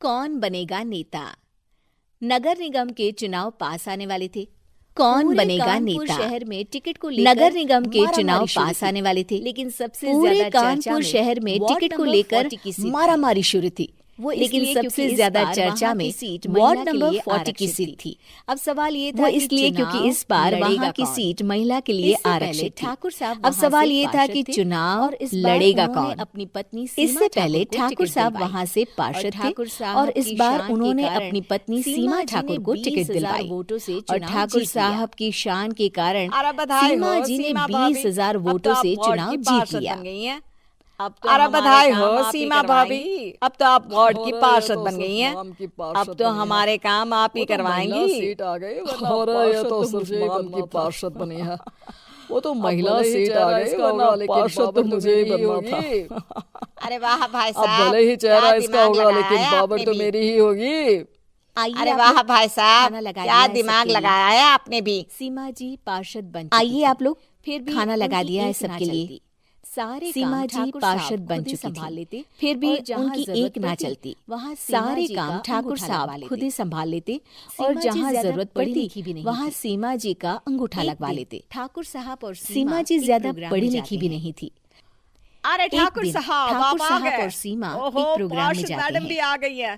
कौन बनेगा नेता। नगर निगम के चुनाव पास आने वाले थे। कौन बनेगा नेता। शहर में टिकट को लेकर नगर निगम के चुनाव पास आने वाले थे, लेकिन सबसे ज्यादा कानपुर शहर में टिकट को लेकर मारामारी शुरू थी। लेकिन सबसे ज्यादा चर्चा में वार्ड नंबर 40 की सीट थी। अब सवाल ये था इसलिए क्योंकि इस बार वहाँ की सीट महिला के लिए आरक्षित थी। ठाकुर साहब अब सवाल ये था कि चुनाव लड़ेगा कौन। अपनी पत्नी इससे पहले ठाकुर साहब वहाँ से पार्षद थे और इस बार उन्होंने अपनी पत्नी सीमा ठाकुर को टिकट दिलवाई वोटों से। और ठाकुर साहब की शान के कारण सीमा जी ने 20,000 वोटों से चुनाव जीत लिया। अरे बधाई हो सीमा भाभी, अब तो आप वार्ड की पार्षद बन गई हैं। अब तो हमारे काम आप ही करवाएंगी। सीट आ गई, ये तो सिर्फ नाम की पार्षद बनी है। वो तो महिला सीट आ गई, वरना पार्षद तो मुझे ही बनना था। अरे वाह भाई साहब, अब भले ही चेहरा इसका होगा लेकिन पावर तो मेरी ही होगी। अरे वाह भाई साहब, क्या दिमाग लगाया है आपने भी। सीमा जी पार्षद बन आइए आप लोग, फिर भी खाना लगा दिया है सबके लिए। सारे सीमा जी पार्षद बन चुकी थी, फिर भी उनकी एक ना चलती। वहाँ सारे काम ठाकुर साहब खुद ही संभाल लेते और जहाँ जरूरत पड़ती वहाँ सीमा जी का अंगूठा लगवा लेते। ठाकुर साहब और सीमा जी ज्यादा पढ़ी लिखी भी नहीं थी। अरे ठाकुर साहब और सीमा एक प्रोग्राम में जाते हैं। मैडम भी आ गई है।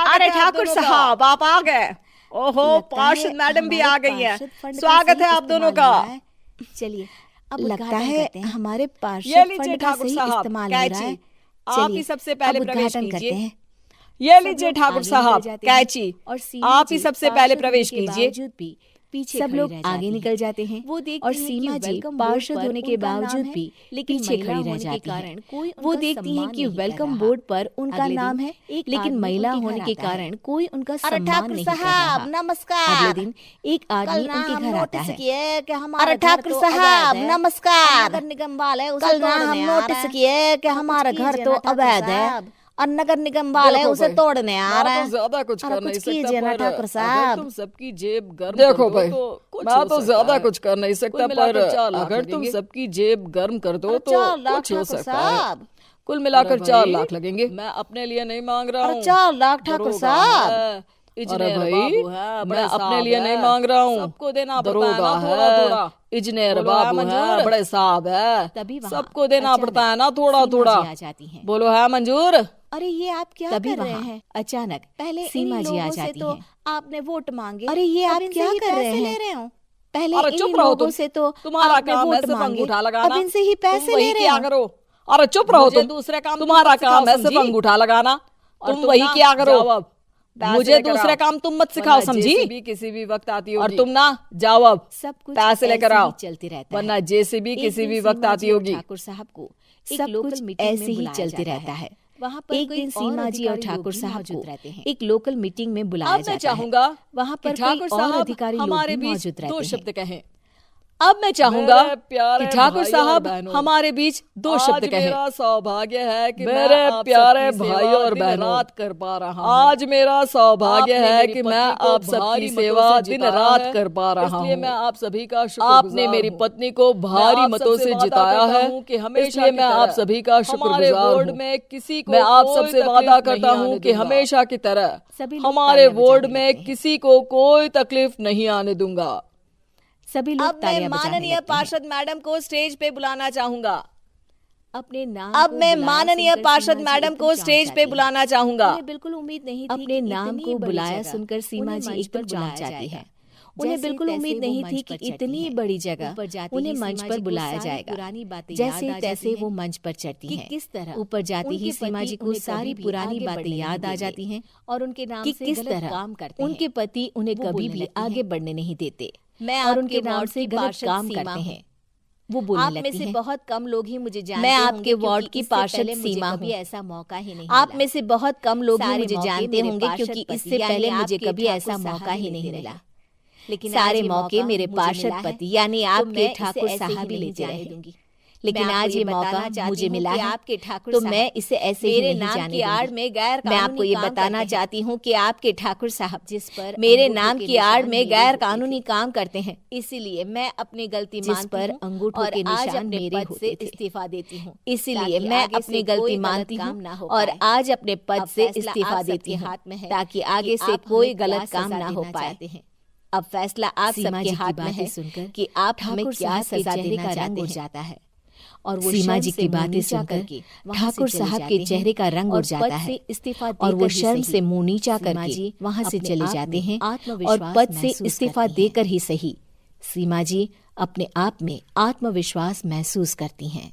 अरे ठाकुर साहब आप आ गए। ओहो, पार्षद मैडम भी आ गई है। स्वागत है आप दोनों का। चलिए, अब लगता है हमारे पार्षद फंड का सही इस्तेमाल हो रहा है। आप ही सबसे पहले प्रवेश करते हैं। ये लीजिए ठाकुर साहब कैची, और आप ही सबसे पहले प्रवेश कीजिए। पीछे सब लोग आगे निकल जाते हैं। वो देखती और सीमा जी पार्षद होने के बावजूद भी पीछे खड़ी रह जाती हैं। वो देखती हैं कि वेलकम बोर्ड पर उनका नाम है, लेकिन महिला होने के कारण कोई उनका सम्मान नहीं कर रहा। नमस्कार। अगले दिन एक आदमी उनके घर आता है। अरे ठाकुर साहब नमस्कार। नगर निगम वाले कल हम नोटिस किए कि हमारा घर तो अवैध है और नगर निगम वाले उसे तोड़ने आ रहे हैं। ज्यादा कुछ कर नहीं कीजिए ना ठाकुर साहब। तुम सबकी जेब गर्म देखो भाई, मैं तो ज्यादा कुछ कर नहीं सकता, पर अगर तुम सबकी जेब गर्म कर दो तो कुछ हो सकता है। कुल मिलाकर 4 लाख लगेंगे। मैं अपने लिए नहीं मांग रहा हूँ। 4 लाख ठाकुर साहब। अरे भाई, मैं अपने लिए नहीं मांग रहा हूँ, सबको देना पड़ता है थोड़ा। इंजीनियर बाबू है, बड़े साहब है, सबको देना पड़ता है ना थोड़ा थोड़ा। बोलो है मंजूर। अरे ये आप क्या कर रहे हैं? अचानक पहले सीमा जी आ जाती हैं। आपने वोट मांगे। अरे ये आप क्या कर रहे हैं? पहले अरे चुप रहो तुम, से तो तुम्हारा काम है सिर्फ अंगूठा लगाना। अब इनसे ही पैसे ले रहे क्या करो। अरे चुप रहो तुम, दूसरे काम तुम्हारा काम है सिर्फ अंगूठा लगाना। तुम वही क्या करो, मुझे दूसरे काम तुम मत सिखाओ, समझी? भी किसी भी वक्त आती होगी और तुम ना जाओ, अब सब कुछ पैसे लेकर आओ, चलते रहता है। वरना जेसीबी किसी भी वक्त आती होगी। ठाकुर साहब को सब कुछ ऐसे ही चलते रहता है। वहाँ पर एक दिन सीमा जी और ठाकुर साहब को एक लोकल मीटिंग में बुलाया जाता है। चाहूंगा वहाँ पर ठाकुर साहब अधिकारी हमारे बीच मौजूद रहते हैं। 2 शब्द कहें। अब मैं चाहूंगा कि ठाकुर साहब हमारे बीच 2 शब्द कहें। मेरा सौभाग्य है कि मेरे प्यारे भाई और बहनों कर पा रहा हूं। आज मेरा सौभाग्य है कि मैं आप सबकी सेवा दिन रात कर पा रहा हूं। मैं आप सभी का शुक्रगुजार। आपने मेरी पत्नी को भारी मतों से जिताया है कि हमेशा मैं आप सभी का शुक्रगुजार हूं। में किसी को मैं आप सबसे वादा करता हूं कि हमेशा की तरह हमारे वार्ड में किसी को कोई तकलीफ नहीं आने दूंगा। सभी लोग अब मैं माननीय पार्षद मैडम को स्टेज पे बुलाना चाहूंगा। अपने नाम अब मैं माननीय पार्षद मैडम को स्टेज पे बुलाना चाहूंगा। बिल्कुल उम्मीद नहीं थी अपने नाम को बुलाया सुनकर सीमा जी एकदम चौंक जाती है। उन्हें बिल्कुल उम्मीद नहीं थी कि इतनी बड़ी जगह उन्हें मंच पर बुलाया जाएगा। जैसे तैसे वो मंच पर चढ़ती हैं। किस तरह ऊपर जाती ही सीमा जी को सारी पुरानी बातें याद आ जाती हैं और उनके नाम से किस तरह काम करते हैं। उनके पति उन्हें कभी भी आगे बढ़ने नहीं देते और उनके नाम से गलत काम करते हैं। वो बोलने लगती हैं। आप में से बहुत कम लोग ही मुझे जानते होंगे। मैं आपके वार्ड की पार्षद सीमा हूँ। ऐसा मौका ही नहीं। आप में से बहुत कम लोग ही मुझे जानते होंगे क्योंकि इससे पहले मुझे कभी ऐसा मौका ही नहीं मिला। लेकिन सारे मौके मेरे पार्षद पति यानी आपके ठाकुर साहब ही लेते रहे। लेकिन आज ये मौका मुझे मिला है आपके ठाकुर, तो मैं इसे ऐसे ही नहीं जाने दूंगी। मैं आपको ये बताना चाहती हूँ कि आपके ठाकुर साहब जिस पर मेरे नाम की आड़ में गैर कानूनी काम करते हैं, इसीलिए मैं अपनी गलती मानती हूँ अंगूठों के निशान मेरे होते थे, इस्तीफा देती हूँ। इसीलिए मैं अपनी गलती मानती हूँ और आज अपने पद से इस्तीफा देती हूँ ताकि आगे से कोई गलत काम ना हो पाए। अब फैसला आप सबके हाथ में है सुनकर कि आप हमें क्या सजा देना चाहते जाता है। और वो सीमा जी की बातें सुनकर ठाकुर साहब के चेहरे का रंग उड़ जाता है और वो शर्म से मुंह नीचा करके वहां से चले जाते हैं और पद से इस्तीफा देकर ही सही सीमा जी अपने आप में आत्मविश्वास महसूस करती हैं।